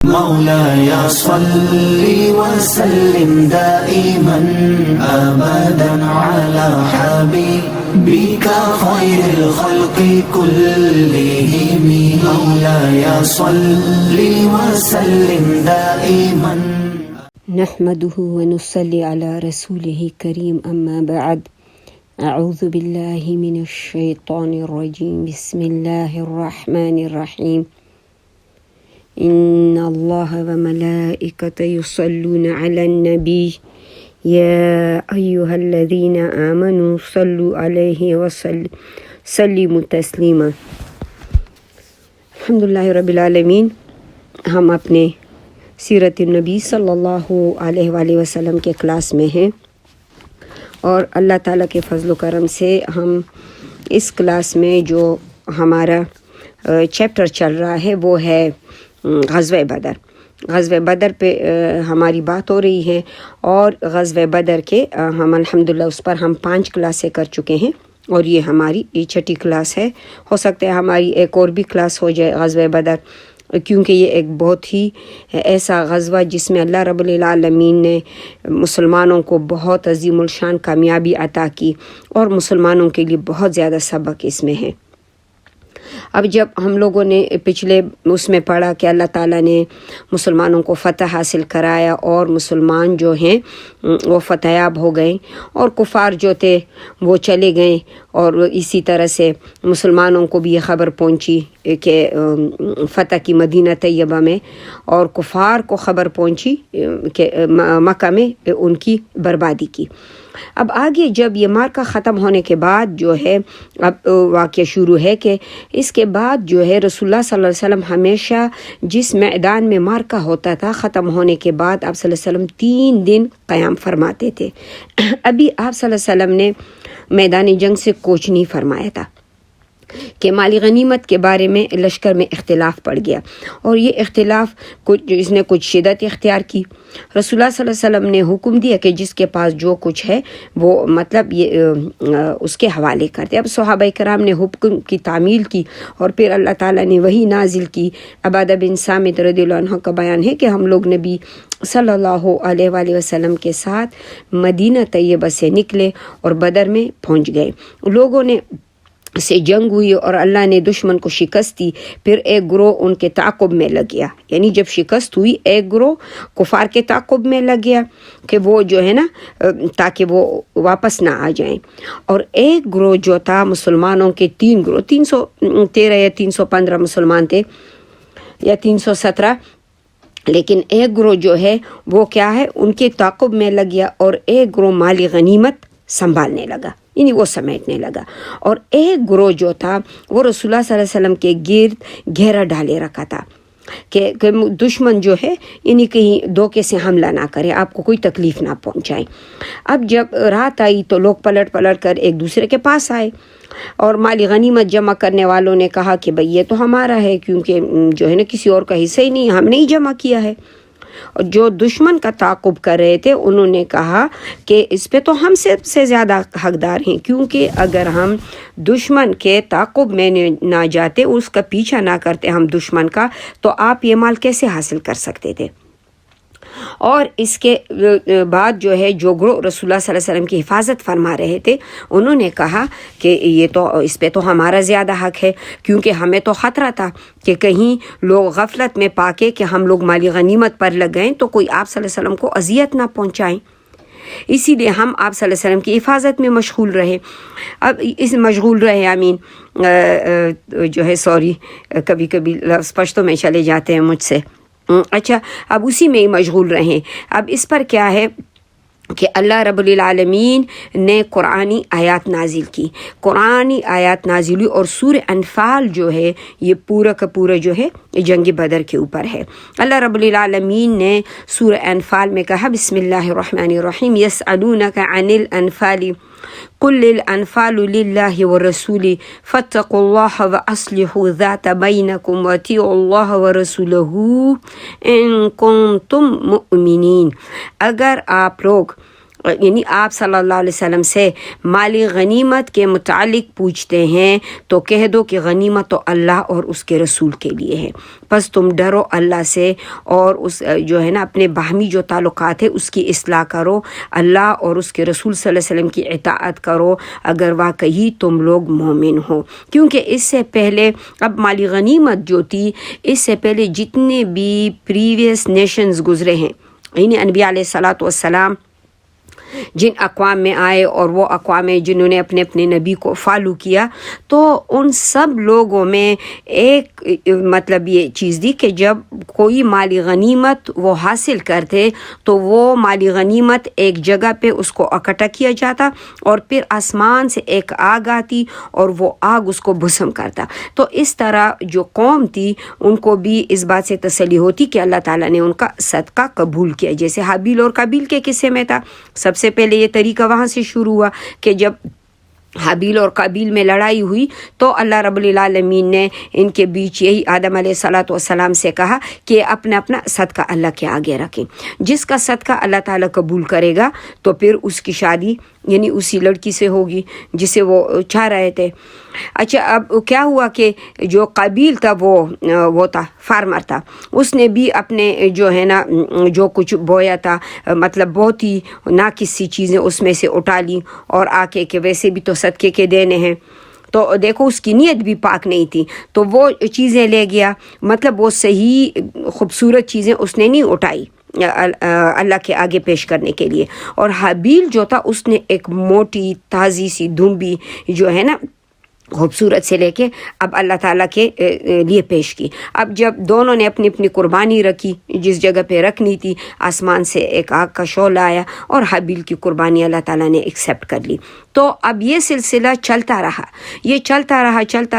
مولاي صل وسلم دائما أبدا على حبيبك خير الخلق كلهم مولاي صل وسلم دائما نحمده ونصلي على رسوله الكريم أما بعد أعوذ بالله من الشيطان الرجيم بسم الله الرحمن الرحيم إن الله وملائكته يصلون على النبي يا أيها الذين آمنوا صلوا عليه وسلموا تسليما الحمدللہ رب العالمین. ہم اپنے سیرت النبی صلی اللہ علیہ وآلہ وسلم کے کلاس میں ہیں اور اللہ تعالیٰ کے فضل و کرم سے ہم اس کلاس میں جو ہمارا چیپٹر چل رہا ہے وہ ہے غزوہ بدر پہ ہماری بات ہو رہی ہے. اور غزوہ بدر کے ہم الحمدللہ اس پر ہم 5 کلاسیں کر چکے ہیں اور یہ ہماری 6ٹھی کلاس ہے. ہو سکتا ہے ہماری ایک اور بھی کلاس ہو جائے غزوہ بدر، کیونکہ یہ ایک بہت ہی ایسا غزوہ جس میں اللہ رب العالمین نے مسلمانوں کو بہت عظیم الشان کامیابی عطا کی اور مسلمانوں کے لیے بہت زیادہ سبق اس میں ہے. اب جب ہم لوگوں نے پچھلے اس میں پڑھا کہ اللہ تعالیٰ نے مسلمانوں کو فتح حاصل کرایا اور مسلمان جو ہیں وہ فتح یاب ہو گئے اور کفار جو تھے وہ چلے گئے، اور اسی طرح سے مسلمانوں کو بھی یہ خبر پہنچی کہ فتح کی مدینہ طیبہ میں، اور کفار کو خبر پہنچی کہ مکہ میں ان کی بربادی کی. اب آگے جب یہ مارکہ ختم ہونے کے بعد جو ہے اب واقعہ شروع ہے کہ اس کے بعد جو ہے رسول اللہ صلی اللہ علیہ وسلم ہمیشہ جس میدان میں مارکہ ہوتا تھا ختم ہونے کے بعد آپ صلی اللہ علیہ وسلم 3 دن قیام فرماتے تھے. ابھی آپ صلی اللہ علیہ وسلم نے میدان جنگ سے کوچ نہیں فرمایا تھا کہ مالی غنیمت کے بارے میں لشکر میں اختلاف پڑ گیا، اور یہ اختلاف اس نے کچھ شدت اختیار کی. رسول اللہ صلی اللہ علیہ وسلم نے حکم دیا کہ جس کے پاس جو کچھ ہے وہ مطلب یہ اس کے حوالے کر دے. اب صحابہ کرام نے حکم کی تعمیل کی اور پھر اللہ تعالیٰ نے وہی نازل کی. عبادہ بن صامت رضی اللہ عنہ کا بیان ہے کہ ہم لوگ نبی صلی اللہ علیہ وآلہ وسلم کے ساتھ مدینہ طیبہ سے نکلے اور بدر میں پہنچ گئے. لوگوں نے سے جنگ ہوئی اور اللہ نے دشمن کو شکست دی. پھر ایک گروہ ان کے تعاقب میں لگ گیا، یعنی جب شکست ہوئی ایک گروہ کفار کے تعاقب میں لگ گیا کہ وہ جو ہے نا تاکہ وہ واپس نہ آ جائیں، اور ایک گروہ جو تھا مسلمانوں کے 3 گروہ 313 یا 315 مسلمان تھے یا 317، لیکن ایک گروہ جو ہے وہ کیا ہے ان کے تعاقب میں لگ گیا اور ایک گروہ مالی غنیمت سنبھالنے لگا، یعنی وہ سمیٹنے لگا. اور ایک گروہ جو تھا وہ رسول اللہ صلی اللہ علیہ وسلم کے گرد گھیرا ڈالے رکھا تھا کہ دشمن جو ہے یعنی کہیں دھوکے سے حملہ نہ کرے، آپ کو کوئی تکلیف نہ پہنچائے. اب جب رات آئی تو لوگ پلٹ کر ایک دوسرے کے پاس آئے اور مالی غنیمت جمع کرنے والوں نے کہا کہ بھئی یہ تو ہمارا ہے، کیونکہ جو ہے نا کسی اور کا حصہ ہی نہیں، ہم نے ہی جمع کیا ہے. اور جو دشمن کا تعاقب کر رہے تھے انہوں نے کہا کہ اس پہ تو ہم سے زیادہ حقدار ہیں، کیونکہ اگر ہم دشمن کے تعاقب میں نہ جاتے، اس کا پیچھا نہ کرتے ہم دشمن کا، تو آپ یہ مال کیسے حاصل کر سکتے تھے. اور اس کے بعد جو ہے جو گروہ رسول اللہ صلی اللہ علیہ وسلم کی حفاظت فرما رہے تھے انہوں نے کہا کہ یہ تو اس پہ تو ہمارا زیادہ حق ہے، کیونکہ ہمیں تو خطرہ تھا کہ کہیں لوگ غفلت میں پا کے کہ ہم لوگ مالی غنیمت پر لگ گئیں تو کوئی آپ صلی اللہ علیہ وسلم کو اذیت نہ پہنچائیں، اسی لیے ہم آپ صلی اللہ علیہ وسلم کی حفاظت میں مشغول رہے. اب جو ہے سوری کبھی لفظ پشتوں میں چلے جاتے ہیں مجھ سے. اچھا، اب اسی میں ہی مشغول رہیں. اب اس پر کیا ہے کہ اللہ رب العالمین نے قرآنی آیات نازل کی، ہوئی اور سورہ انفال جو ہے یہ پورا کا پورا جو ہے جنگ بدر کے اوپر ہے. اللہ رب العالمین نے سورہ انفال میں کہا بسم اللہ الرحمن الرحیم یسألونک عن الانفال قل الانفال للہ والرسول فاتقوا اللہ واصلحوا ذات بینکم واطیعوا اللہ ورسولہ ان کنتم مؤمنین. اگر آپ لوگ یعنی آپ صلی اللہ علیہ وسلم سے مالی غنیمت کے متعلق پوچھتے ہیں تو کہہ دو کہ غنیمت تو اللہ اور اس کے رسول کے لیے ہے، بس تم ڈرو اللہ سے اور اس جو ہے نا اپنے باہمی جو تعلقات ہے اس کی اصلاح کرو، اللہ اور اس کے رسول صلی اللہ علیہ وسلم کی اطاعت کرو اگر واقعی تم لوگ مومن ہو۔ کیونکہ اس سے پہلے اب مالی غنیمت جو تھی، اس سے پہلے جتنے بھی پریویس نیشنز گزرے ہیں، یعنی انبیاء علیہ الصلاۃ والسلام جن اقوام میں آئے اور وہ اقوام جنہوں نے اپنے اپنے نبی کو فالو کیا، تو ان سب لوگوں میں ایک مطلب یہ چیز دی کہ جب کوئی مالی غنیمت وہ حاصل کرتے تو وہ مالی غنیمت ایک جگہ پہ اس کو اکٹھا کیا جاتا اور پھر آسمان سے ایک آگ آتی اور وہ آگ اس کو بھسم کرتا۔ تو اس طرح جو قوم تھی ان کو بھی اس بات سے تسلی ہوتی کہ اللہ تعالیٰ نے ان کا صدقہ قبول کیا، جیسے حابیل اور قابیل کے قصے میں تھا۔ سب سے پہلے یہ طریقہ وہاں سے شروع ہوا کہ جب حابیل اور قابیل میں لڑائی ہوئی تو اللہ رب العالمین نے ان کے بیچ یہی آدم علیہ الصلاۃ والسلام سے کہا کہ اپنا اپنا صدقہ اللہ کے آگے رکھیں، جس کا صدقہ اللہ تعالیٰ قبول کرے گا تو پھر اس کی شادی یعنی اسی لڑکی سے ہوگی جسے وہ چاہ رہے تھے۔ اچھا، اب کیا ہوا کہ جو قابیل تھا وہ تھا فارمر تھا، اس نے بھی اپنے جو ہے نا جو کچھ بویا تھا مطلب بہت ہی ناقص سی چیزیں اس میں سے اٹھا لی اور آ کے کہ ویسے بھی تو صدقے کے دینے ہیں، تو دیکھو اس کی نیت بھی پاک نہیں تھی تو وہ چیزیں لے گیا، مطلب وہ صحیح خوبصورت چیزیں اس نے نہیں اٹھائی اللہ کے آگے پیش کرنے کے لیے، اور حابیل جو تھا اس نے ایک موٹی تازی سی دھمبی جو ہے نا خوبصورت سے لے کے اب اللہ تعالیٰ کے لیے پیش کی۔ اب جب دونوں نے اپنی اپنی قربانی رکھی جس جگہ پہ رکھنی تھی، آسمان سے ایک آگ کا شعلہ آیا اور حابیل کی قربانی اللہ تعالیٰ نے ایکسیپٹ کر لی۔ تو اب یہ سلسلہ چلتا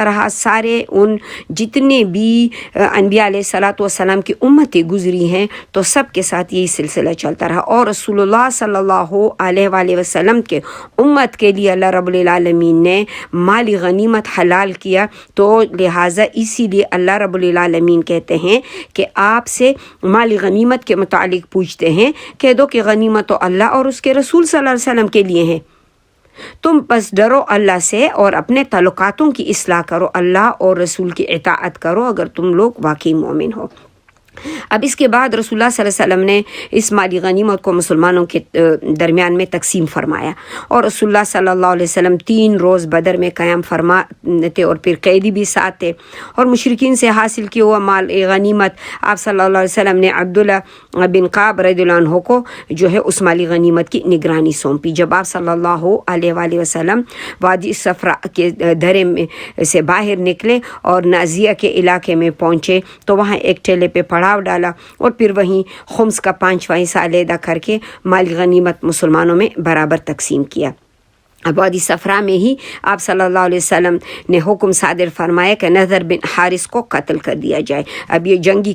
رہا، سارے ان جتنے بھی انبیاء علیہ الصلاۃ والسلام کی امتیں گزری ہیں تو سب کے ساتھ یہی سلسلہ چلتا رہا، اور رسول اللہ صلی اللہ علیہ وآلہ وسلم کے امت کے لیے اللہ رب العالمین نے مالی غنیمت حلال کیا، تو لہٰذا اسی لیے اللہ رب العالمین کہتے ہیں کہ آپ سے مالی غنیمت کے متعلق پوچھتے ہیں، کہہ دو کہ غنیمت تو اللہ اور اس کے رسول صلی اللہ علیہ وسلم کے لیے ہیں، تم بس ڈرو اللہ سے اور اپنے تعلقاتوں کی اصلاح کرو، اللہ اور رسول کی اطاعت کرو اگر تم لوگ واقعی مومن ہو۔ اب اس کے بعد رسول اللہ صلی اللہ علیہ وسلم نے اس مالی غنیمت کو مسلمانوں کے درمیان میں تقسیم فرمایا، اور رسول اللہ صلی اللہ علیہ وسلم 3 روز بدر میں قیام فرماتے اور پھر قیدی بھی ساتھ تھے، اور مشرکین سے حاصل کیا ہوا مال غنیمت آپ صلی اللہ علیہ وسلم نے عبداللہ بن قعب رضی اللہ عنہ کو جو ہے اس مالی غنیمت کی نگرانی سونپی۔ جب آپ صلی اللہ علیہ وآلہ وسلم وادی صفرا کے درے میں سے باہر نکلے اور نازیہ کے علاقے میں پہنچے تو وہاں ایک ٹیلے پہ پڑاؤ ڈالا اور پھر وہیں خمس کا 5واں حصہ علیحدہ کر کے مالی غنیمت مسلمانوں میں برابر تقسیم کیا۔ اب وادی صفرا میں ہی آپ صلی اللہ علیہ وسلم نے حکم صادر فرمایا کہ نذر بن حارث کو قتل کر دیا جائے۔ اب یہ جنگی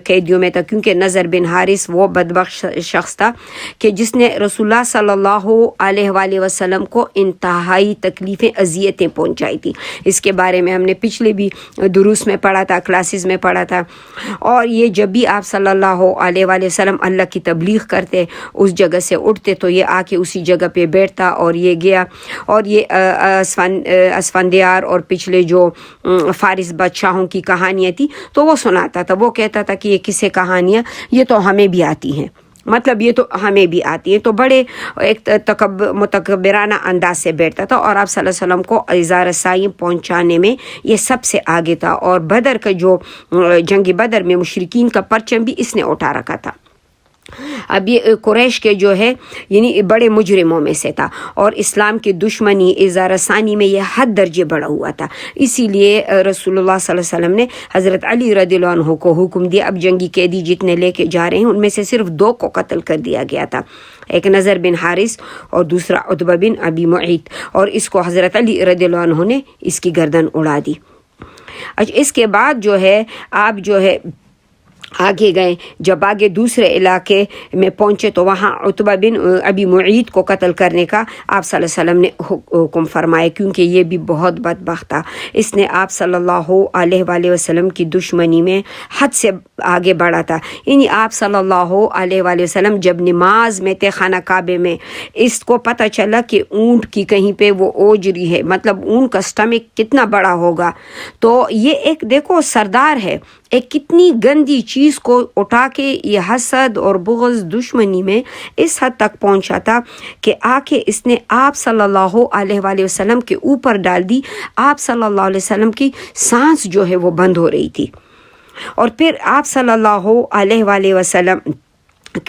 قیدیوں میں تھا، کیونکہ نذر بن حارث وہ بدبخت شخص تھا کہ جس نے رسول اللہ صلی اللہ علیہ وآلہ وسلم کو انتہائی تکلیفیں اذیتیں پہنچائی تھی۔ اس کے بارے میں ہم نے پچھلے بھی دروس میں پڑھا تھا، کلاسز میں پڑھا تھا، اور یہ جب بھی آپ صلی اللہ علیہ وآلہ وسلم اللہ کی تبلیغ کرتے اس جگہ سے اٹھتے تو یہ آ کے اسی جگہ پہ بیٹھتا اور یہ گیا، اور یہ اسفندیار اور پچھلے جو فارس بادشاہوں کی کہانیاں تھی تو وہ سناتا تھا، وہ کہتا تھا کہ یہ قصے کہانیاں یہ تو ہمیں بھی آتی ہیں، مطلب یہ تو ہمیں بھی آتی ہے، تو بڑے ایک متکبرانہ انداز سے بیٹھتا تھا، اور آپ صلی اللہ علیہ وسلم کو اظہار رسائی پہنچانے میں یہ سب سے آگے تھا، اور بدر کا جو جنگ بدر میں مشرکین کا پرچم بھی اس نے اٹھا رکھا تھا۔ اب یہ قریش کے جو ہے یعنی بڑے مجرموں میں سے تھا، اور اسلام کی دشمنی اظہار ثانی میں یہ حد درجے بڑھا ہوا تھا، اسی لیے رسول اللہ صلی اللہ علیہ وسلم نے حضرت علی رضی اللہ عنہ کو حکم دیا اب جنگی قیدی جتنے لے کے جا رہے ہیں ان میں سے صرف 2 کو قتل کر دیا گیا تھا، ایک نذر بن حارث اور دوسرا عتبہ بن ابی معیط، اور اس کو حضرت علی رضی اللہ عنہ نے اس کی گردن اڑا دی۔ اچھا، اس کے بعد جو ہے آپ جو ہے آگے گئے. جب آگے دوسرے علاقے میں پہنچے تو وہاں عتبہ بن ابی معیط کو قتل کرنے کا آپ صلی اللہ علیہ وسلم نے حکم فرمایا، کیونکہ یہ بھی بہت بدبخت تھا. اس نے آپ صلی اللہ علیہ وآلہ وسلم کی دشمنی میں حد سے آگے بڑھا تھا. یعنی آپ صلی اللہ علیہ وآلہ وسلم جب نماز میں تھے خانہ کعبے میں، اس کو پتہ چلا کہ اونٹ کی کہیں پہ وہ اوجری ہے، مطلب اونٹ کا سٹمک کتنا بڑا ہوگا. تو یہ ایک دیکھو سردار ہے، ایک کتنی گندی چیز کو اٹھا کے یہ حسد اور بغض دشمنی میں اس حد تک پہنچا تھا کہ آ کے اس نے آپ صلی اللہ علیہ وآلہ وسلم کے اوپر ڈال دی. آپ صلی اللہ علیہ وسلم کی سانس جو ہے وہ بند ہو رہی تھی. اور پھر آپ صلی اللہ علیہ وآلہ وسلم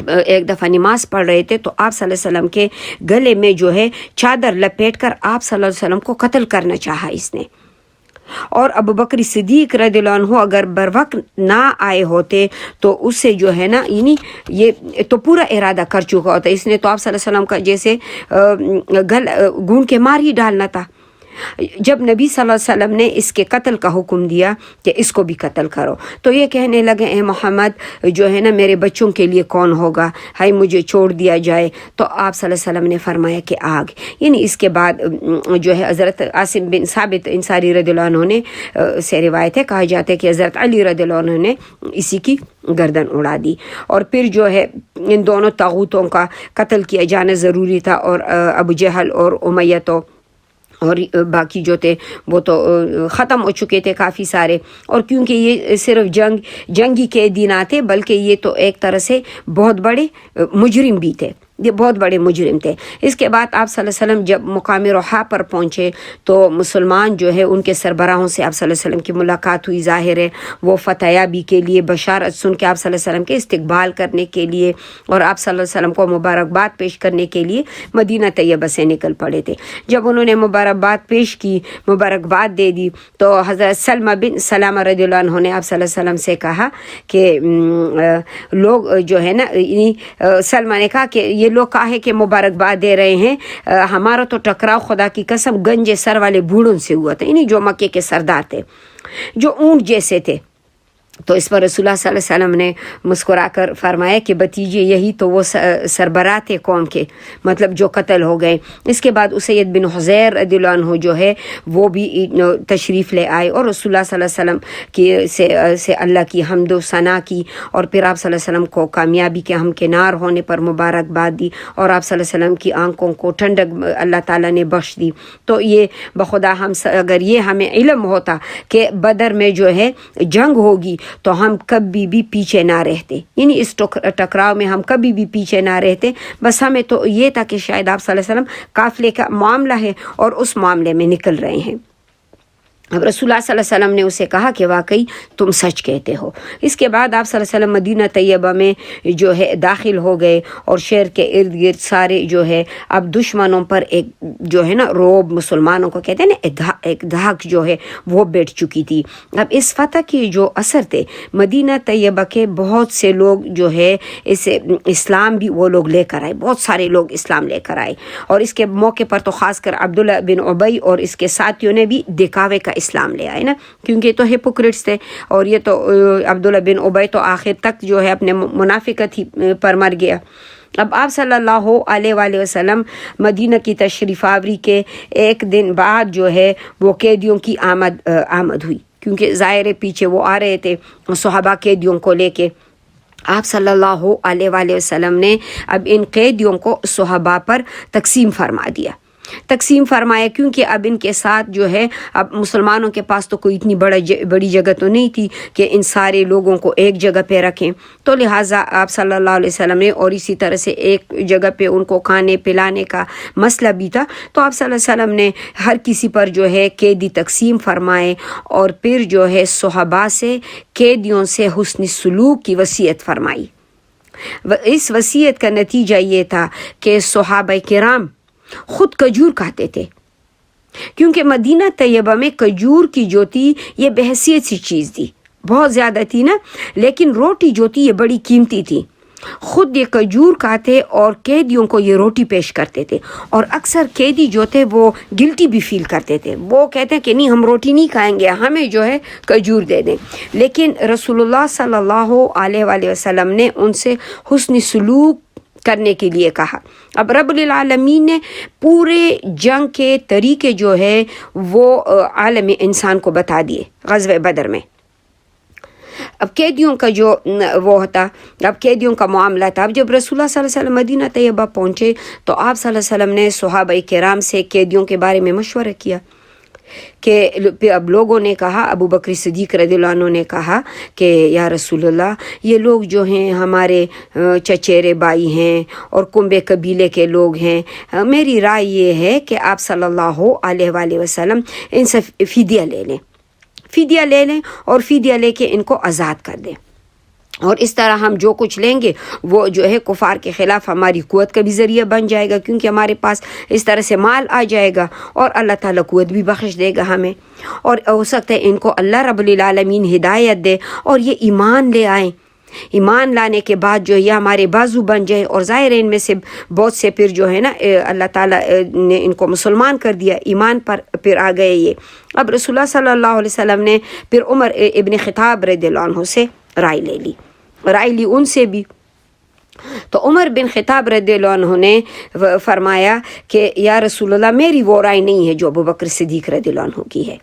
ایک دفعہ نماز پڑھ رہے تھے تو آپ صلی اللہ علیہ وسلم کے گلے میں جو ہے چادر لپیٹ کر آپ صلی اللہ علیہ وسلم کو قتل کرنا چاہا اس نے. اور ابو بکر صدیق رضی اللہ عنہ اگر بر وقت نہ آئے ہوتے تو اسے جو ہے نا یعنی یہ تو پورا ارادہ کر چکا ہوتا. اس نے تو آپ صلی اللہ علیہ وسلم کا جیسے گھونڈ کے مار ہی ڈالنا تھا. جب نبی صلی اللہ علیہ وسلم نے اس کے قتل کا حکم دیا کہ اس کو بھی قتل کرو تو یہ کہنے لگے اے محمد جو ہے نا میرے بچوں کے لیے کون ہوگا، ہائی مجھے چھوڑ دیا جائے. تو آپ صلی اللہ علیہ وسلم نے فرمایا کہ آگ. یعنی اس کے بعد جو ہے حضرت عاصم بن ثابت انصاری رضی اللہ عنہ نے سے روایت ہے، کہا جاتا ہے کہ حضرت علی رضی اللہ عنہ نے اسی کی گردن اڑا دی. اور پھر جو ہے ان دونوں طاغوتوں کا قتل کیا جانا ضروری تھا. اور ابو جہل اور امیہ تو اور باقی جو تھے وہ تو ختم ہو چکے تھے کافی سارے. اور کیونکہ یہ صرف جنگی قیدی نہ تھے بلکہ یہ تو ایک طرح سے بہت بڑے مجرم بھی تھے، یہ بہت بڑے مجرم تھے. اس کے بعد آپ صلی اللہ علیہ وسلم جب مقام روحا پر پہنچے تو مسلمان جو ہے ان کے سربراہوں سے آپ صلی اللہ علیہ وسلم کی ملاقات ہوئی. ظاہر ہے وہ فتح یابی کے لیے بشارت سن کے آپ صلی اللہ علیہ وسلم کے استقبال کرنے کے لیے اور آپ صلی اللہ علیہ وسلم کو مبارکباد پیش کرنے کے لیے مدینہ طیبہ سے نکل پڑے تھے. جب انہوں نے مبارکباد پیش کی، مبارکباد دے دی تو حضرت سلمہ بن سلامہ رضی اللہ عنہ نے آپ صلی اللہ علیہ وسلم سے کہا کہ لوگ جو ہے نا سلمہ نے کہا کہ یہ لوگ کہے کہ مبارکباد دے رہے ہیں، ہمارا تو ٹکراؤ خدا کی قسم گنجے سر والے بوڑھوں سے ہوا تھا، یعنی جو مکے کے سردار تھے جو اونٹ جیسے تھے. تو اس پر رسول اللہ صلی اللہ علیہ وسلم نے مسکرا کر فرمایا کہ بتیجے یہی تو وہ سربراہ تھے قوم کے، مطلب جو قتل ہو گئے. اس کے بعد اسید بن حضیر رضی اللہ عنہ جو ہے وہ بھی تشریف لے آئے اور رسول اللہ صلی اللہ علیہ وسلم کی سے اللہ کی حمد و ثنا کی اور پھر آپ صلی اللہ علیہ وسلم کو کامیابی کے ہمکنار ہونے پر مبارکباد دی اور آپ صلی اللہ علیہ وسلم کی آنکھوں کو ٹھنڈک اللہ تعالیٰ نے بخش دی. تو یہ بخدا ہم اگر یہ ہمیں علم ہوتا کہ بدر میں جو ہے جنگ ہوگی تو ہم کبھی بھی پیچھے نہ رہتے، یعنی اس ٹکراؤ میں ہم کبھی بھی پیچھے نہ رہتے. بس ہمیں تو یہ تھا کہ شاید آپ صلی اللہ علیہ وسلم قافلے کا معاملہ ہے اور اس معاملے میں نکل رہے ہیں. اب رسول اللہ صلی اللہ علیہ وسلم نے اسے کہا کہ واقعی تم سچ کہتے ہو. اس کے بعد آپ صلی اللہ علیہ وسلم مدینہ طیبہ میں جو ہے داخل ہو گئے اور شہر کے ارد گرد سارے جو ہے اب دشمنوں پر ایک جو ہے نا روب، مسلمانوں کو کہتے ہیں نا ایک دھاک جو ہے وہ بیٹھ چکی تھی. اب اس فتح کے جو اثر تھے مدینہ طیبہ کے بہت سے لوگ جو ہے اس اسلام بھی وہ لوگ لے کر آئے، بہت سارے لوگ اسلام لے کر آئے. اور اس کے موقع پر تو خاص کر عبداللہ بن ابی اور اس کے ساتھیوں نے بھی دکھاوے کا اسلام لے آئے نا، کیونکہ تو ہپوکریٹس تھے. اور یہ تو عبداللہ بن ابی تو آخر تک جو ہے اپنے منافقت ہی پر مر گیا. اب آپ صلی اللہ علیہ وآلہ وسلم مدینہ کی تشریف آوری کے ایک دن بعد جو ہے وہ قیدیوں کی آمد ہوئی، کیونکہ ظاہر پیچھے وہ آ رہے تھے صحابہ قیدیوں کو لے کے. آپ صلی اللہ علیہ وآلہ وسلم نے اب ان قیدیوں کو صحابہ پر تقسیم فرمایا کیونکہ اب ان کے ساتھ جو ہے اب مسلمانوں کے پاس تو کوئی اتنی بڑی جگہ تو نہیں تھی کہ ان سارے لوگوں کو ایک جگہ پہ رکھیں. تو لہٰذا آپ صلی اللہ علیہ وسلم نے اور اسی طرح سے ایک جگہ پہ ان کو کھانے پلانے کا مسئلہ بھی تھا. تو آپ صلی اللہ علیہ وسلم نے ہر کسی پر جو ہے قیدی تقسیم فرمائے اور پھر جو ہے صحابہ سے قیدیوں سے حسن سلوک کی وصیت فرمائی. اس وصیت کا نتیجہ یہ تھا کہ صحابہ کرام خود کھجور کھاتے تھے، کیونکہ مدینہ طیبہ میں کھجور کی جو تھی یہ بحیثیت سی چیز تھی، بہت زیادہ تھی نا، لیکن روٹی جو تھی یہ بڑی قیمتی تھی. خود یہ کھجور کھاتے اور قیدیوں کو یہ روٹی پیش کرتے تھے، اور اکثر قیدی جو تھے وہ گلٹی بھی فیل کرتے تھے، وہ کہتے ہیں کہ نہیں ہم روٹی نہیں کھائیں گے، ہمیں جو ہے کھجور دے دیں، لیکن رسول اللہ صلی اللہ علیہ وآلہ وسلم نے ان سے حسن سلوک کرنے کے لیے کہا۔ اب رب العالمین نے پورے جنگ کے طریقے جو ہے وہ عالم انسان کو بتا دیے غزوہ بدر میں۔ اب قیدیوں کا جو وہ ہوتا، اب قیدیوں کا معاملہ تھا، اب جب رسول اللہ صلی اللہ علیہ وسلم مدینہ طیبہ پہنچے تو آپ صلی اللہ علیہ وسلم نے صحابہ کرام سے قیدیوں کے بارے میں مشورہ کیا کہ اب لوگوں نے کہا، ابو بکر صدیق رضی اللہ عنہ نے کہا کہ یا رسول اللہ یہ لوگ جو ہیں ہمارے چچیرے بھائی ہیں اور کنبے قبیلے کے لوگ ہیں، میری رائے یہ ہے کہ آپ صلی اللہ علیہ وآلہ وسلم ان سے فدیہ لے لیں اور فدیہ لے کے ان کو آزاد کر دیں، اور اس طرح ہم جو کچھ لیں گے وہ جو ہے کفار کے خلاف ہماری قوت کا بھی ذریعہ بن جائے گا، کیونکہ ہمارے پاس اس طرح سے مال آ جائے گا اور اللہ تعالیٰ قوت بھی بخش دے گا ہمیں، اور ہو سکتا ہے ان کو اللہ رب العالمین ہدایت دے اور یہ ایمان لے آئیں، ایمان لانے کے بعد جو یہ ہمارے بازو بن جائے، اور ظاہر ان میں سے بہت سے پھر جو ہے نا اللہ تعالیٰ نے ان کو مسلمان کر دیا، ایمان پر پھر آ گئے یہ۔ اب رسول اللہ صلی اللہ علیہ وسلم نے پھر عمر ابن خطاب رضی اللہ عنہ سے رائے لی ان سے بھی، تو عمر بن خطاب رضی اللہ عنہ نے فرمایا کہ یا رسول اللہ میری وہ رائے نہیں ہے جو ابو بکر صدیق رضی اللہ عنہ کی ہے،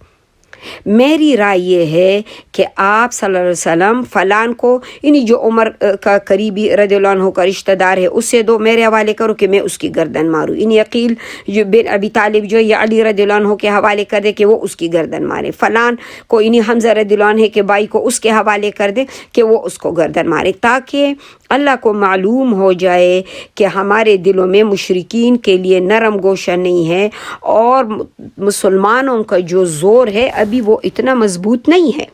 میری رائے یہ ہے کہ آپ صلی اللہ علیہ وسلم فلان کو، یعنی جو عمر کا قریبی رضی اللہ عنہ کا رشتہ دار ہے اس سے دو، میرے حوالے کرو کہ میں اس کی گردن ماروں، یعنی عقیل جو بن ابی طالب جو یا علی رضی اللہ عنہ کے حوالے کر دے کہ وہ اس کی گردن مارے، فلان کو یعنی حمزہ رضی اللہ عنہ کے بھائی کو اس کے حوالے کر دے کہ وہ اس کو گردن مارے، تاکہ اللہ کو معلوم ہو جائے کہ ہمارے دلوں میں مشرکین کے لیے نرم گوشہ نہیں ہے، اور مسلمانوں کا جو زور ہے ابھی وہ اتنا مضبوط نہیں ہے،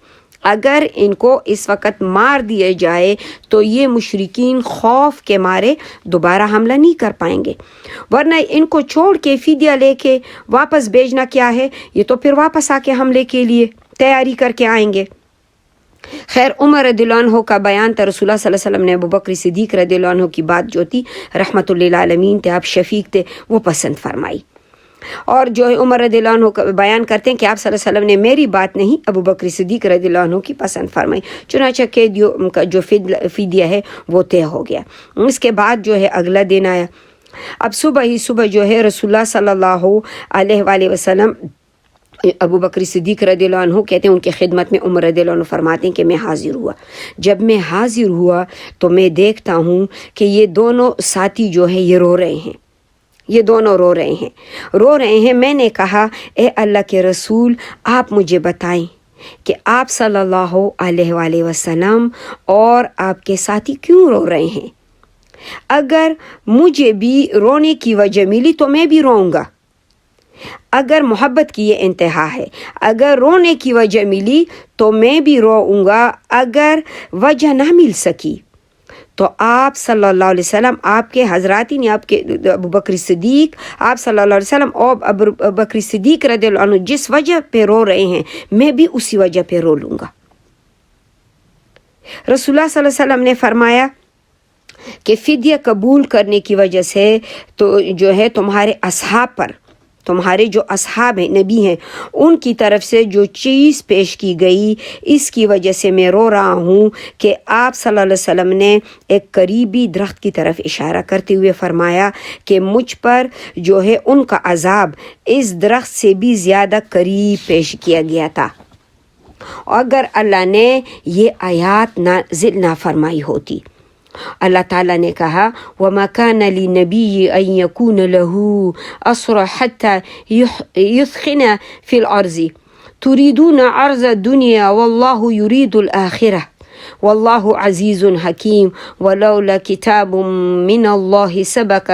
اگر ان کو اس وقت مار دیے جائے تو یہ مشرکین خوف کے مارے دوبارہ حملہ نہیں کر پائیں گے، ورنہ ان کو چھوڑ کے فدیہ لے کے واپس بھیجنا کیا ہے، یہ تو پھر واپس آ کے حملے کے لیے تیاری کر کے آئیں گے۔ خیر عمر رضی اللہ عنہ کا بیان تھا، رسول اللہ صلی اللہ علیہ وسلم نے ابو بکر صدیق رضی اللہ عنہ کی بات جو تھی رحمت للعالمین تھے، آپ شفیق تھے، وہ پسند فرمائی، اور جو ہے عمر رضی اللہ عنہ کا بیان کرتے ہیں کہ آپ صلی اللہ علیہ وسلم نے میری بات نہیں ابو بکر صدیق رضی اللہ عنہ کی پسند فرمائی، چنانچہ قیدیوں کا جو فدیہ ہے وہ طے ہو گیا۔ اس کے بعد جو ہے اگلا دن آیا، اب صبح جو ہے رسول اللہ صلی اللہ علیہ وآلہ وسلم ابو بکر صدیق رضی اللہ عنہ کہتے ہیں ان کی خدمت میں عمر رضی اللہ عنہ فرماتے ہیں کہ میں حاضر ہوا، جب میں حاضر ہوا تو میں دیکھتا ہوں کہ یہ دونوں ساتھی جو ہیں یہ رو رہے ہیں، میں نے کہا اے اللہ کے رسول آپ مجھے بتائیں کہ آپ صلی اللہ علیہ وآلہ وسلم اور آپ کے ساتھی کیوں رو رہے ہیں، اگر مجھے بھی رونے کی وجہ ملی تو میں بھی روؤں گا، اگر محبت کی یہ انتہا ہے، اگر رونے کی وجہ ملی تو میں بھی روؤں گا، اگر وجہ نہ مل سکی تو آپ صلی اللہ علیہ وسلم آپ کے حضرات نے آپ کے ابو بکر صدیق آپ صلی اللہ علیہ وسلم اور ابو بکر صدیق رضی اللہ عنہ جس وجہ پہ رو رہے ہیں میں بھی اسی وجہ پہ رو لوں گا۔ رسول اللہ صلی اللہ علیہ وسلم نے فرمایا کہ فدیہ قبول کرنے کی وجہ سے تو جو ہے تمہارے اصحاب پر، تمہارے جو اصحاب ہیں نبی ہیں ان کی طرف سے جو چیز پیش کی گئی اس کی وجہ سے میں رو رہا ہوں کہ آپ صلی اللہ علیہ وسلم نے ایک قریبی درخت کی طرف اشارہ کرتے ہوئے فرمایا کہ مجھ پر جو ہے ان کا عذاب اس درخت سے بھی زیادہ قریب پیش کیا گیا تھا، اگر اللہ نے یہ آیات نازل نہ فرمائی ہوتی۔ اللہ تعالیٰ نے کہا وَمَا كَانَ لِنَبِيِّ أَن يَكُونَ لَهُ أَسْرَ حَتَّى يُثْخِنَ فِي الْأَرْضِ تُرِيدُونَ عَرْضَ الدُّنْيَا وَاللَّهُ يُرِيدُ الْآخِرَةَ وَاللَّهُ عَزِيزٌ حَكِيمٌ وَلَوْلَا كِتَابٌ مِّنَ اللَّهِ سَبَقَ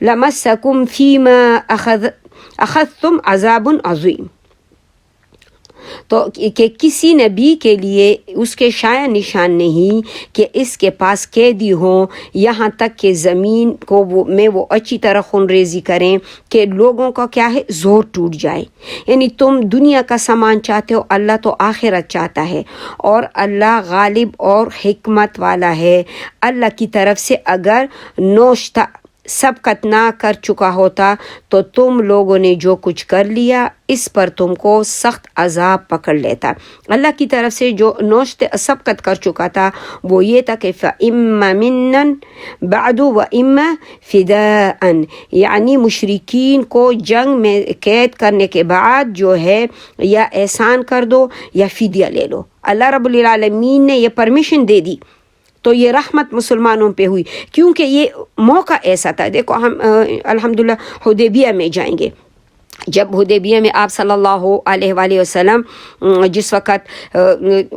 لَمَسَّكُمْ فِيمَا أَخَذْتُمْ عَذَابٌ عَظِيمٌ۔ تو کہ کسی نبی کے لیے اس کے شایع نشان نہیں کہ اس کے پاس قیدی ہوں، یہاں تک کہ زمین کو وہ اچھی طرح خون ریزی کریں کہ لوگوں کا کیا ہے زور ٹوٹ جائے. یعنی تم دنیا کا سامان چاہتے ہو، اللہ تو آخرت چاہتا ہے، اور اللہ غالب اور حکمت والا ہے. اللہ کی طرف سے اگر نوشتہ سبقت نہ کر چکا ہوتا تو تم لوگوں نے جو کچھ کر لیا اس پر تم کو سخت عذاب پکڑ لیتا. اللہ کی طرف سے جو نوشت سبقت کر چکا تھا وہ یہ تھا کہ فَإِمَّا مِنًّا بَعْدُ وَإِمَّا فِدَاءً، یعنی مشرکین کو جنگ میں قید کرنے کے بعد جو ہے یا احسان کر دو یا فدیہ لے لو. اللہ رب العالمین نے یہ پرمیشن دے دی تو یہ رحمت مسلمانوں پہ ہوئی، کیونکہ یہ موقع ایسا تھا. دیکھو ہم الحمدللہ حدیبیہ میں جائیں گے. جب حدیبیہ میں آپ صلی اللہ علیہ وآلہ وسلم جس وقت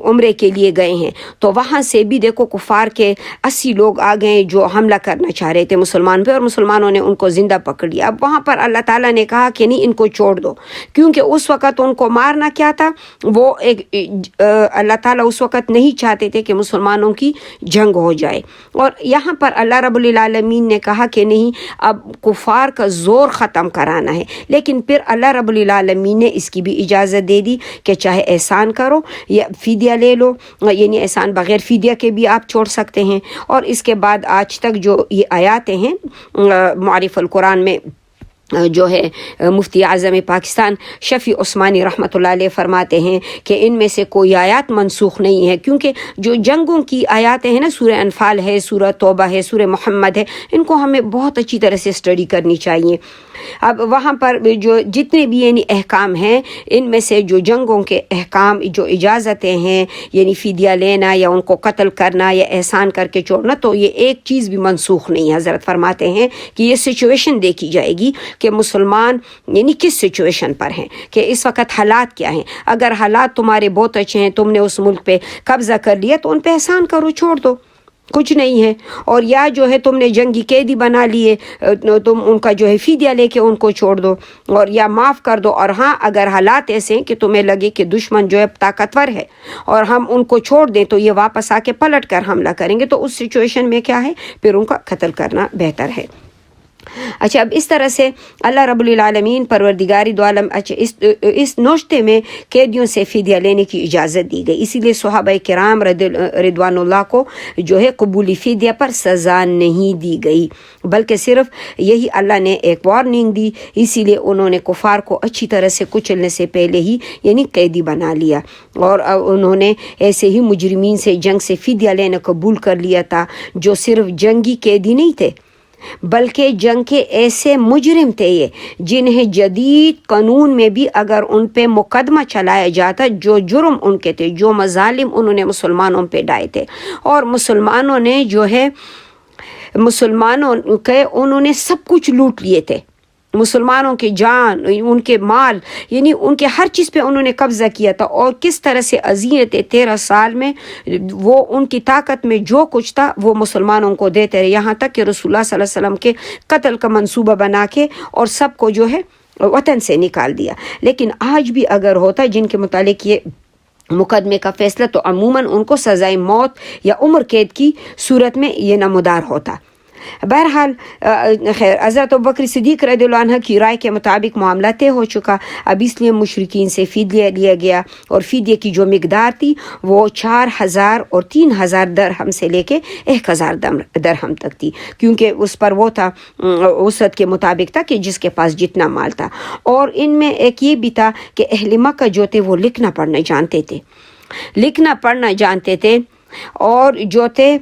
عمرے کے لیے گئے ہیں تو وہاں سے بھی دیکھو کفار کے 80 لوگ آ گئے جو حملہ کرنا چاہ رہے تھے مسلمان پہ، اور مسلمانوں نے ان کو زندہ پکڑ لیا. اب وہاں پر اللہ تعالیٰ نے کہا کہ نہیں، ان کو چھوڑ دو، کیونکہ اس وقت ان کو مارنا کیا تھا، وہ اللہ تعالیٰ اس وقت نہیں چاہتے تھے کہ مسلمانوں کی جنگ ہو جائے. اور یہاں پر اللہ رب العالمین نے کہا کہ نہیں، اب کفار کا زور ختم کرانا ہے. لیکن پھر اللہ رب العالمین نے اس کی بھی اجازت دے دی کہ چاہے احسان کرو یا فدیہ لے لو، یعنی احسان بغیر فدیہ کے بھی آپ چھوڑ سکتے ہیں. اور اس کے بعد آج تک جو یہ آیاتیں ہیں معرف القرآن میں جو ہے مفتی اعظم پاکستان شفیع عثمانی رحمۃ اللہ علیہ فرماتے ہیں کہ ان میں سے کوئی آیات منسوخ نہیں ہے، کیونکہ جو جنگوں کی آیاتیں ہیں نا، سورہ انفال ہے، سورہ توبہ ہے، سورہ محمد ہے، ان کو ہمیں بہت اچھی طرح سے اسٹڈی کرنی چاہیے. اب وہاں پر جو جتنے بھی یعنی احکام ہیں، ان میں سے جو جنگوں کے احکام جو اجازتیں ہیں، یعنی فدیہ لینا یا ان کو قتل کرنا یا احسان کر کے چھوڑنا، تو یہ ایک چیز بھی منسوخ نہیں ہے. حضرت فرماتے ہیں کہ یہ سچویشن دیکھی جائے گی کہ مسلمان یعنی کس سچویشن پر ہیں، کہ اس وقت حالات کیا ہیں. اگر حالات تمہارے بہت اچھے ہیں، تم نے اس ملک پہ قبضہ کر لیا تو ان پہ احسان کرو، چھوڑ دو، کچھ نہیں ہے. اور یا جو ہے تم نے جنگی قیدی بنا لیے، تم ان کا جو ہے فدیہ لے کے ان کو چھوڑ دو اور یا معاف کر دو. اور ہاں اگر حالات ایسے ہیں کہ تمہیں لگے کہ دشمن جو ہے طاقتور ہے اور ہم ان کو چھوڑ دیں تو یہ واپس آ کے پلٹ کر حملہ کریں گے، تو اس سچویشن میں کیا ہے، پھر ان کا قتل کرنا بہتر ہے. اچھا، اب اس طرح سے اللہ رب العالمین پروردگاری دو عالم اس نوشتے میں قیدیوں سے فدیہ لینے کی اجازت دی گئی. اسی لیے صحابہ کرام رضوان اللہ کو جو ہے قبولی فدیہ پر سزا نہیں دی گئی، بلکہ صرف یہی اللہ نے ایک وارننگ دی. اسی لیے انہوں نے کفار کو اچھی طرح سے کچلنے سے پہلے ہی یعنی قیدی بنا لیا، اور انہوں نے ایسے ہی مجرمین سے جنگ سے فدیہ لینا قبول کر لیا تھا جو صرف جنگی قیدی نہیں تھے بلکہ جنگ کے ایسے مجرم تھے یہ جنہیں جدید قانون میں بھی اگر ان پہ مقدمہ چلایا جاتا، جو جرم ان کے تھے، جو مظالم انہوں نے مسلمانوں پہ ڈائے تھے، اور مسلمانوں نے جو ہے مسلمانوں کے انہوں نے سب کچھ لوٹ لیے تھے، مسلمانوں کے جان، ان کے مال، یعنی ان کے ہر چیز پہ انہوں نے قبضہ کیا تھا. اور کس طرح سے اذیتیں 13 سال میں وہ ان کی طاقت میں جو کچھ تھا وہ مسلمانوں کو دیتے رہے، یہاں تک کہ رسول اللہ صلی اللہ علیہ وسلم کے قتل کا منصوبہ بنا کے اور سب کو جو ہے وطن سے نکال دیا. لیکن آج بھی اگر ہوتا جن کے متعلق یہ مقدمے کا فیصلہ، تو عموماً ان کو سزائے موت یا عمر قید کی صورت میں یہ نمودار ہوتا. بہرحال خیر، حضرت ابوبکر صدیق رضی اللہ عنہ کی رائے کے مطابق معاملہ طے ہو چکا. اب اس لیے مشرکین سے فدیہ لیا گیا، اور فدیہ کی جو مقدار تھی وہ 4000 اور 3000 درہم سے لے کے 1000 درہم تک تھی، کیونکہ اس پر وہ تھا وسعت کے مطابق تھا کہ جس کے پاس جتنا مال تھا. اور ان میں ایک یہ بھی تھا کہ اہل مکہ جو تھے وہ لکھنا پڑھنا جانتے تھے اور جو تھے،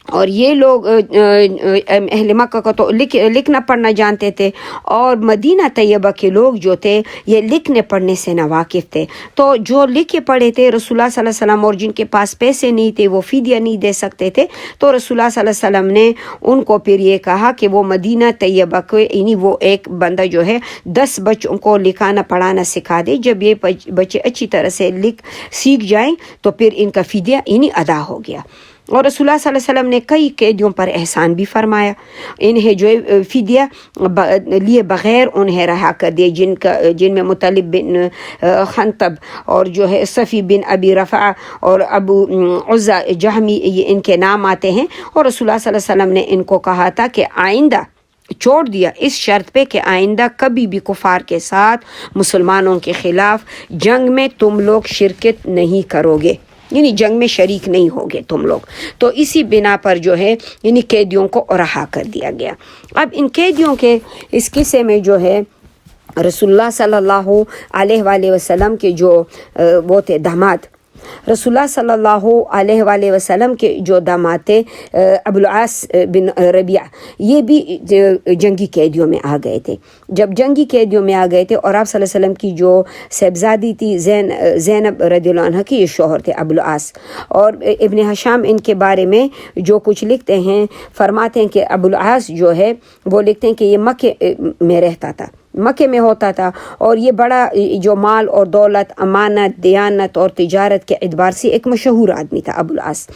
اور یہ لوگ اہل مکہ کو تو لکھنا پڑھنا جانتے تھے، اور مدینہ طیبہ کے لوگ جو تھے یہ لکھنے پڑھنے سے ناواقف تھے. تو جو لکھے پڑھے تھے رسول اللہ صلی اللہ علیہ وسلم، اور جن کے پاس پیسے نہیں تھے، وہ فدیہ نہیں دے سکتے تھے، تو رسول اللہ صلی اللہ علیہ وسلم نے ان کو پھر یہ کہا کہ وہ مدینہ طیبہ کو یعنی وہ ایک بندہ جو ہے 10 بچوں کو لکھانا پڑھانا سکھا دے. جب یہ بچے اچھی طرح سے سیکھ جائیں تو پھر ان کا فدیہ یعنی ادا ہو گیا. اور رسول اللہ صلی اللہ علیہ وسلم نے کئی قیدیوں پر احسان بھی فرمایا، انہیں جو ہے فدیہ لیے بغیر انہیں رہا کر دیا، جن میں مطلب بن خنطب اور جو ہے صفی بن ابی رفع اور ابو عزہ جہمی، یہ ان کے نام آتے ہیں۔ اور رسول اللہ صلی اللہ علیہ وسلم نے ان کو کہا تھا کہ آئندہ چھوڑ دیا اس شرط پہ کہ آئندہ کبھی بھی کفار کے ساتھ مسلمانوں کے خلاف جنگ میں تم لوگ شرکت نہیں کرو گے، یعنی جنگ میں شریک نہیں ہوگے تم لوگ۔ تو اسی بنا پر جو ہے یعنی قیدیوں کو رہا کر دیا گیا۔ اب ان قیدیوں کے اس قصے میں جو ہے رسول اللہ صلی اللہ علیہ وآلہ وسلم کے جو وہ تھے داماد، رسول اللہ صلی اللہ علیہ وآلہ وسلم کے جو داماد تھے ابو العاص بن ربیعہ، یہ بھی جنگی قیدیوں میں آ گئے تھے۔ جب جنگی قیدیوں میں آ گئے تھے اور آپ صلی اللہ علیہ وسلم کی جو صاحبزادی تھی زینب رضی اللہ عنہ کی، یہ شوہر تھے ابو العاص، اور ابن ہشام ان کے بارے میں جو کچھ لکھتے ہیں فرماتے ہیں کہ ابو العاص جو ہے وہ لکھتے ہیں کہ یہ مکے میں رہتا تھا، مکے میں ہوتا تھا، اور یہ بڑا جو مال اور دولت، امانت، دیانت اور تجارت کے اعتبار سے ایک مشہور آدمی تھا ابو العاص۔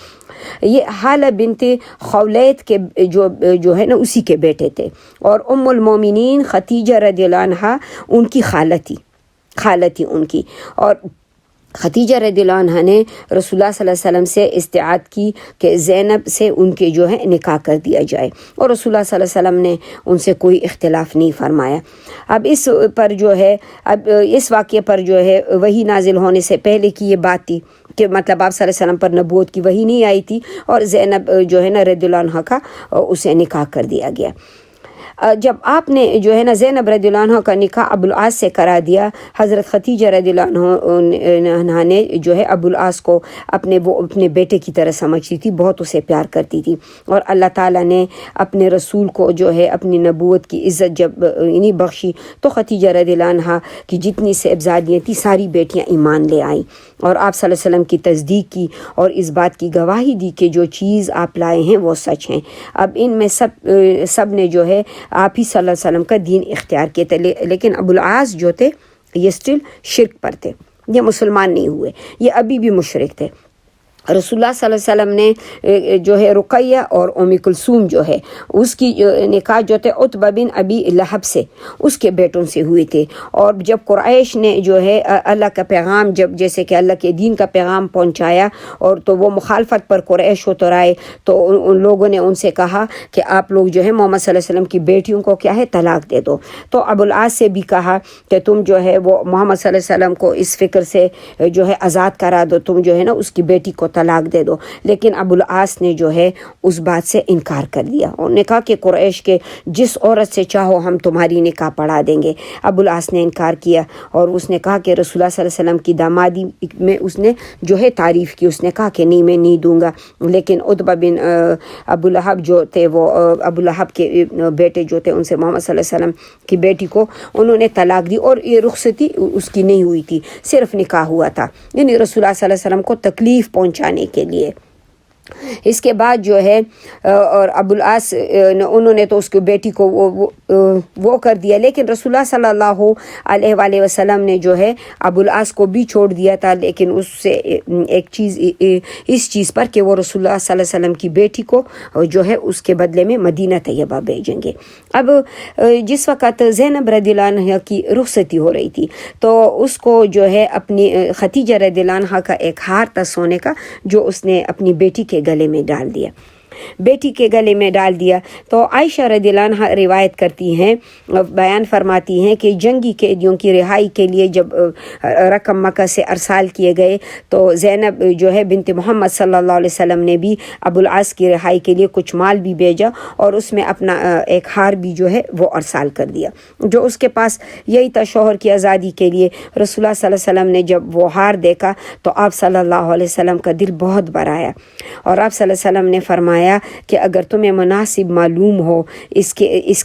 یہ حالہ بنت خولید کے جو ہے نا اسی کے بیٹے تھے، اور ام المومنین خدیجہ رضی اللہ عنہ ان کی خالہ تھی ان کی، اور خدیجہ رضی اللہ عنہ نے رسول اللہ صلی اللہ علیہ وسلم سے استعاد کی کہ زینب سے ان کے جو ہے نکاح کر دیا جائے، اور رسول اللہ صلی اللہ علیہ وسلم نے ان سے کوئی اختلاف نہیں فرمایا۔ اب اس واقعے پر جو ہے وحی نازل ہونے سے پہلے کی یہ بات تھی کہ مطلب آپ صلی اللہ علیہ وسلم پر نبوت کی وحی نہیں آئی تھی، اور زینب جو ہے نا رضی اللہ عنہ کا اسے نکاح کر دیا گیا۔ جب آپ نے جو ہے نا زینب رضی اللہ عنہ کا نکاح ابو العاص سے کرا دیا، حضرت خدیجہ رضی اللہ عنہ نے جو ہے ابو العاص کو اپنے بیٹے کی طرح سمجھتی تھی، بہت اسے پیار کرتی تھی، اور اللہ تعالیٰ نے اپنے رسول کو جو ہے اپنی نبوت کی عزت جب انہیں بخشی تو خدیجہ رضی اللہ عنہ کی جتنی صاحبزادیاں تھیں ساری بیٹیاں ایمان لے آئیں، اور آپ صلی اللہ علیہ وسلم کی تصدیق کی اور اس بات کی گواہی دی کہ جو چیز آپ لائے ہیں وہ سچ ہیں۔ اب ان میں سب نے جو ہے آپ ہی صلی اللہ علیہ وسلم کا دین اختیار کیے تھے، لیکن ابو العاص جو تھے یہ سٹل شرک پر تھے، یہ مسلمان نہیں ہوئے، یہ ابھی بھی مشرک تھے۔ رسول اللہ صلی اللہ علیہ وسلم نے جو ہے رقیہ اور ام کلثوم جو ہے اس کی نکاح جو تھے عتبہ بن ابی لہب سے، اس کے بیٹوں سے ہوئے تھے، اور جب قریش نے جو ہے اللہ کا پیغام جیسے کہ اللہ کے دین کا پیغام پہنچایا اور تو وہ مخالفت پر قریش اتر آئے، تو ان لوگوں نے ان سے کہا کہ آپ لوگ جو ہے محمد صلی اللہ علیہ وسلم کی بیٹیوں کو کیا ہے طلاق دے دو۔ تو ابو العاص سے بھی کہا کہ تم جو ہے وہ محمد صلی اللہ علیہ وسلم کو اس فکر سے جو ہے آزاد کرا دو، تم جو ہے نا اس کی بیٹی کو طلاق دے دو، لیکن ابو العاص نے جو ہے اس بات سے انکار کر دیا، انہوں نے کہا کہ قریش کے جس عورت سے چاہو ہم تمہاری نکاح پڑھا دیں گے۔ ابو العاص نے انکار کیا، اور اس نے کہا کہ رسول اللہ صلی اللہ علیہ وسلم کی دامادی میں اس نے جو ہے تعریف کی، اس نے کہا کہ نہیں میں نہیں دوں گا، لیکن عتبہ بن ابو لہب جو تھے وہ ابو لہب کے بیٹے جو تھے ان سے محمد صلی اللہ علیہ وسلم کی بیٹی کو انہوں نے طلاق دی، اور یہ رخصتی اس کی نہیں ہوئی تھی، صرف نکاح ہوا تھا، یعنی رسول اللہ صلی اللہ علیہ وسلم کو تکلیف پہنچانے کے لیے۔ اس کے بعد جو ہے اور ابو العاص انہوں نے تو اس کی بیٹی کو وہ کر دیا، لیکن رسول اللہ صلی اللہ علیہ وآلہ وسلم نے جو ہے ابو العاص کو بھی چھوڑ دیا تھا، لیکن اس سے ایک چیز اس چیز پر کہ وہ رسول اللہ صلی اللہ علیہ وسلم کی بیٹی کو جو ہے اس کے بدلے میں مدینہ طیبہ بھیجیں گے۔ اب جس وقت زینب رضی اللہ عنہ کی رخصتی ہو رہی تھی تو اس کو جو ہے اپنی خدیجہ رضی اللہ عنہ کا ایک ہار تھا سونے کا جو اس نے اپنی بیٹی کے گلے میں ڈال دیا، تو عائشہ رضی اللہ عنہ روایت کرتی ہیں، بیان فرماتی ہیں کہ جنگی قیدیوں کی رہائی کے لیے جب رقم مکہ سے ارسال کیے گئے تو زینب جو ہے بنت محمد صلی اللہ علیہ وسلم نے بھی ابو العاص کی رہائی کے لیے کچھ مال بھی بھیجا، اور اس میں اپنا ایک ہار بھی جو ہے وہ ارسال کر دیا جو اس کے پاس یہی تھا شوہر کی آزادی کے لیے۔ رسول اللہ صلی اللہ علیہ وسلم نے جب وہ ہار دیکھا تو آپ صلی اللہ علیہ وسلم کا دل بہت بھر آیا، اور آپ صلی اللہ علیہ وسلم نے فرمایا کہ اگر تمہیں مناسب معلوم ہو اس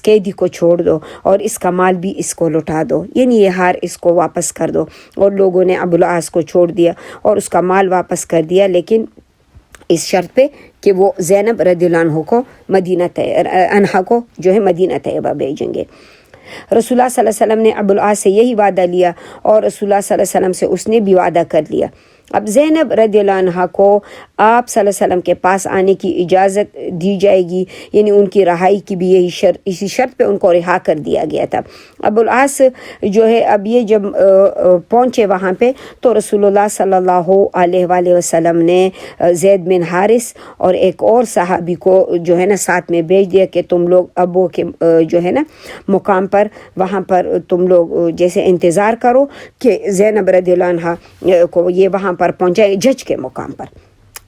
قیدی کو چھوڑ دو اور اس کا مال بھی اس کو لوٹا دو، یعنی یہ ہار اس کو واپس کر دو۔ اور لوگوں نے ابو العاص کو چھوڑ دیا اور اس کا مال واپس کر دیا، لیکن اس شرط پہ کہ وہ زینب رضی اللہ عنہ کو جو ہے مدینہ طیبہ بھیجیں گے۔ رسول اللہ صلی اللہ علیہ وسلم نے ابو العاص سے یہی وعدہ لیا، اور رسول اللہ صلی اللہ علیہ وسلم سے اس نے بھی وعدہ کر لیا اب زینب رضی اللہ عنہ کو آپ صلی اللہ علیہ وسلم کے پاس آنے کی اجازت دی جائے گی، یعنی ان کی رہائی کی بھی یہی شرط، اسی شرط پہ ان کو رہا کر دیا گیا تھا۔ ابو العاص جو ہے اب یہ جب پہنچے وہاں پہ تو رسول اللہ صلی اللہ علیہ وآلہ وسلم نے زید بن حارث اور ایک اور صحابی کو جو ہے نا ساتھ میں بھیج دیا کہ تم لوگ ابو کے جو ہے نا مقام پر وہاں پر تم لوگ جیسے انتظار کرو کہ زینب رضی اللہ عنہ کو یہ وہاں پر پہنچائے جج کے مقام پر،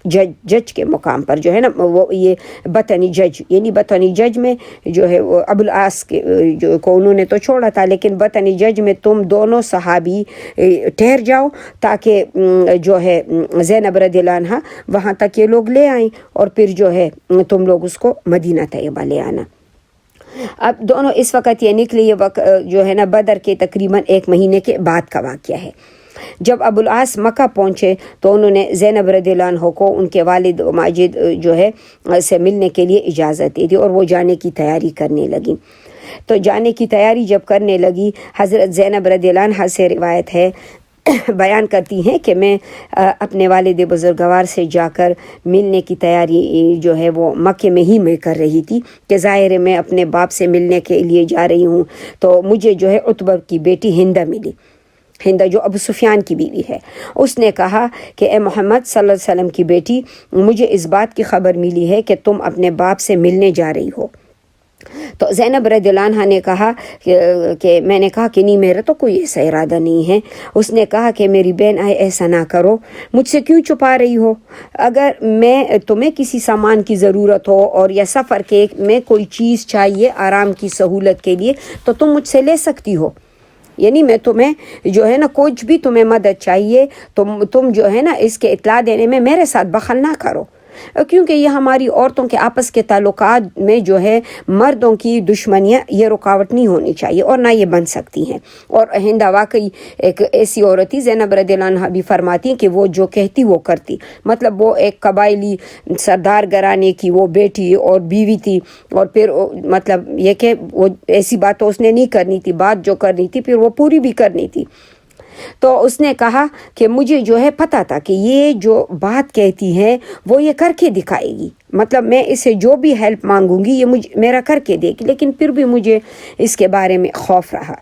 جج کے مقام پر جو ہے نا وہ یہ بطنی جج، یعنی بطنی جج میں جو ہے وہ ابو العاص کے جو کو انہوں نے تو چھوڑا تھا، لیکن بطنی جج میں تم دونوں صحابی ٹھہر جاؤ تاکہ جو ہے زینب رضی اللہ عنہ وہاں تک یہ لوگ لے آئیں اور پھر جو ہے تم لوگ اس کو مدینہ طیبہ لے آنا۔ اب دونوں اس وقت یہ نکلی، یہ وقت جو ہے نا بدر کے تقریباً 1 مہینے کے بعد کا واقعہ ہے۔ جب ابو العاص مکہ پہنچے تو انہوں نے زینب رضی اللہ عنہ کو ان کے والد ماجد جو ہے سے ملنے کے لیے اجازت دی تھی اور وہ جانے کی تیاری کرنے لگی۔ تو جانے کی تیاری جب کرنے لگی، حضرت زینب رضی اللہ عنہ سے روایت ہے، بیان کرتی ہیں کہ میں اپنے والد بزرگوار سے جا کر ملنے کی تیاری جو ہے وہ مکے میں ہی میں کر رہی تھی کہ ظاہر ہے میں اپنے باپ سے ملنے کے لیے جا رہی ہوں، تو مجھے جو ہے عتبہ کی بیٹی ہندہ ملی، ہندہ جو ابو سفیان کی بیوی ہے۔ اس نے کہا کہ اے محمد صلی اللہ علیہ وسلم کی بیٹی، مجھے اس بات کی خبر ملی ہے کہ تم اپنے باپ سے ملنے جا رہی ہو۔ تو زینب رضی اللہ عنہ نے کہا کہ میں نے کہا کہ نہیں، میرا تو کوئی ایسا ارادہ نہیں ہے۔ اس نے کہا کہ میری بہن آئے ایسا نہ کرو، مجھ سے کیوں چھپا رہی ہو؟ اگر میں تمہیں کسی سامان کی ضرورت ہو اور یا سفر کے میں کوئی چیز چاہیے آرام کی سہولت کے لیے تو تم مجھ سے لے سکتی ہو، یعنی میں تمہیں جو ہے نا کچھ بھی تمہیں مدد چاہیے تم جو ہے نا اس کے اطلاع دینے میں میرے ساتھ بخل نہ کرو، کیونکہ یہ ہماری عورتوں کے آپس کے تعلقات میں جو ہے مردوں کی دشمنیاں یہ رکاوٹ نہیں ہونی چاہیے اور نہ یہ بن سکتی ہیں۔ اور ہندہ واقعی ایک ایسی عورت تھی، زینب رضی اللہ عنہ بھی فرماتی ہیں کہ وہ جو کہتی وہ کرتی، مطلب وہ ایک قبائلی سردار گھرانے کی وہ بیٹی اور بیوی تھی، اور پھر مطلب یہ کہ وہ ایسی بات تو اس نے نہیں کرنی تھی، بات جو کرنی تھی پھر وہ پوری بھی کرنی تھی۔ تو اس نے کہا کہ مجھے جو ہے پتہ تھا کہ یہ جو بات کہتی ہے وہ یہ کر کے دکھائے گی، مطلب میں اسے جو بھی ہیلپ مانگوں گی یہ مجھے میرا کر کے دے گی، لیکن پھر بھی مجھے اس کے بارے میں خوف رہا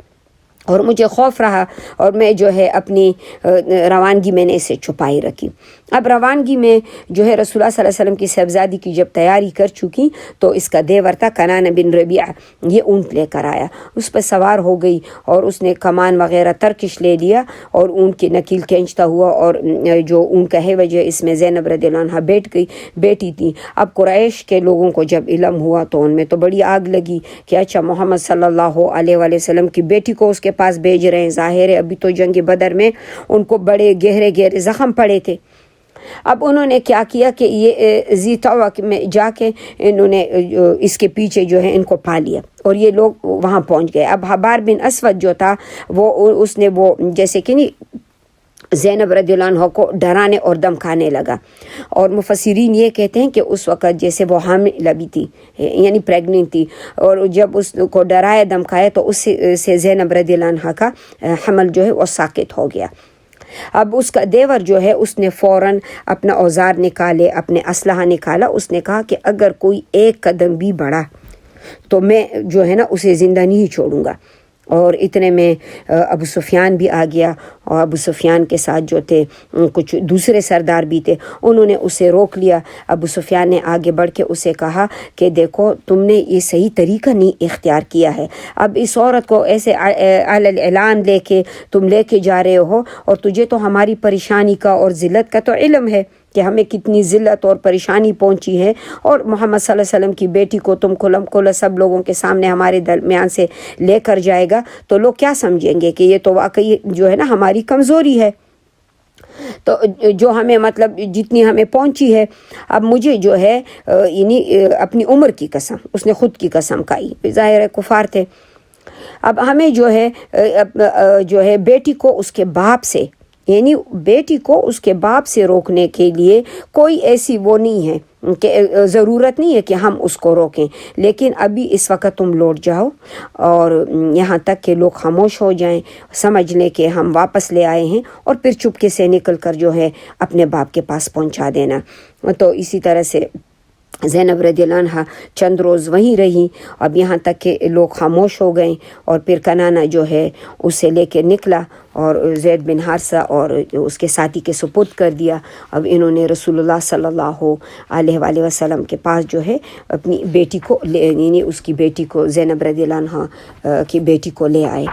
اور میں جو ہے اپنی روانگی میں نے اسے چھپائی رکھی۔ اب روانگی میں جو ہے رسول اللہ صلی اللہ علیہ وسلم کی صاحبزادی کی جب تیاری کر چکی تو اس کا دیور تھا کنانہ بن ربیعہ، یہ اونٹ لے کر آیا، اس پہ سوار ہو گئی اور اس نے کمان وغیرہ ترکش لے لیا اور اونٹ کی نکیل کھینچتا ہوا، اور جو اونٹ کا ہے وجہ اس میں زینب رضی اللہ عنہ بیٹی تھی۔ اب قریش کے لوگوں کو جب علم ہوا تو ان میں تو بڑی آگ لگی کہ اچھا محمد صلی اللہ علیہ وآلہ وسلم کی بیٹی کو اس کے پاس بھیج رہے ہیں، ظاہر ہے ابھی تو جنگ بدر میں ان کو بڑے گہرے زخم پڑے تھے۔ اب انہوں نے کیا کیا کہ یہ ذی طوع میں جا کے انہوں نے اس کے پیچھے جو ہے ان کو پا لیا اور یہ لوگ وہاں پہنچ گئے۔ اب حبار بن اسود جو تھا وہ اس نے وہ جیسے کہ نہیں زینب رضی اللہ عنہ کو ڈرانے اور دمکانے لگا، اور مفسرین یہ کہتے ہیں کہ اس وقت جیسے وہ حاملہ بھی تھی، یعنی پریگننٹ تھی، اور جب اس کو ڈرایا دمکایا تو اس سے زینب رضی اللہ عنہ کا حمل جو ہے وہ ساقط ہو گیا۔ اب اس کا دیور جو ہے اس نے فوراً اپنا اوزار نکالے، اپنے اسلحہ نکالا، اس نے کہا کہ اگر کوئی ایک قدم بھی بڑھا تو میں جو ہے نا اسے زندہ نہیں چھوڑوں گا۔ اور اتنے میں ابو سفیان بھی آ گیا، اور ابو سفیان کے ساتھ جو تھے کچھ دوسرے سردار بھی تھے، انہوں نے اسے روک لیا۔ ابو سفیان نے آگے بڑھ کے اسے کہا کہ دیکھو تم نے یہ صحیح طریقہ نہیں اختیار کیا ہے، اب اس عورت کو ایسے علی اعلان لے کے تم لے کے جا رہے ہو، اور تجھے تو ہماری پریشانی کا اور ذلت کا تو علم ہے کہ ہمیں کتنی ذلت اور پریشانی پہنچی ہے، اور محمد صلی اللہ علیہ وسلم کی بیٹی کو تم کھلا سب لوگوں کے سامنے ہمارے درمیان سے لے کر جائے گا تو لوگ کیا سمجھیں گے کہ یہ تو واقعی جو ہے نا ہماری کمزوری ہے، تو جو ہمیں مطلب جتنی ہمیں پہنچی ہے۔ اب مجھے جو ہے یعنی اپنی عمر کی قسم، اس نے خود کی قسم کھائی، ظاہر ہے کفار تھے، اب ہمیں جو ہے بیٹی کو اس کے باپ سے، یعنی بیٹی کو اس کے باپ سے روکنے کے لیے کوئی ایسی وہ نہیں ہے، کہ ضرورت نہیں ہے کہ ہم اس کو روکیں، لیکن ابھی اس وقت تم لوٹ جاؤ اور یہاں تک کہ لوگ خاموش ہو جائیں، سمجھ لیں کہ ہم واپس لے آئے ہیں، اور پھر چپکے سے نکل کر جو ہے اپنے باپ کے پاس پہنچا دینا۔ تو اسی طرح سے زینب رضی اللہ عنہ چند روز وہیں رہی، اب یہاں تک کہ لوگ خاموش ہو گئے، اور پھر کنانہ جو ہے اسے لے کے نکلا اور زید بن حارثہ اور اس کے ساتھی کے سپرد کر دیا۔ اب انہوں نے رسول اللہ صلی اللہ علیہ وآلہ وسلم کے پاس جو ہے اپنی بیٹی کو یعنی اس کی بیٹی کو، زینب رضی اللہ عنہ کی بیٹی کو لے آئے،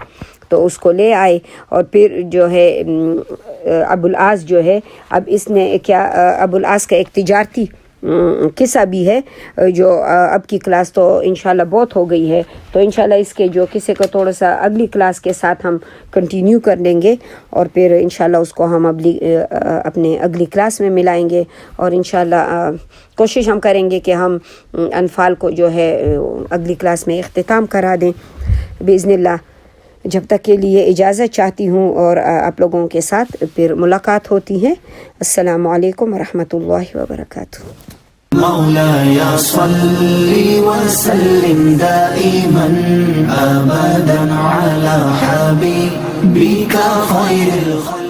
تو اس کو لے آئے۔ اور پھر جو ہے ابو العاص جو ہے، اب اس نے کیا، ابو العاص کا ایک تجارتی قصہ بھی ہے جو اب کی کلاس تو انشاءاللہ بہت ہو گئی ہے، تو انشاءاللہ اس کے جو قصے کو تھوڑا سا اگلی کلاس کے ساتھ ہم کنٹینیو کر لیں گے، اور پھر انشاءاللہ اس کو ہم اپنے اگلی کلاس میں ملائیں گے، اور انشاءاللہ کوشش ہم کریں گے کہ ہم انفال کو جو ہے اگلی کلاس میں اختتام کرا دیں باذن اللہ۔ جب تک کے لیے اجازت چاہتی ہوں، اور آپ لوگوں کے ساتھ پھر ملاقات ہوتی ہے۔ السلام علیکم ورحمۃ اللہ وبرکاتہ۔ مولاي صل وسلم دائما أبدا على حبيبك خير الخلق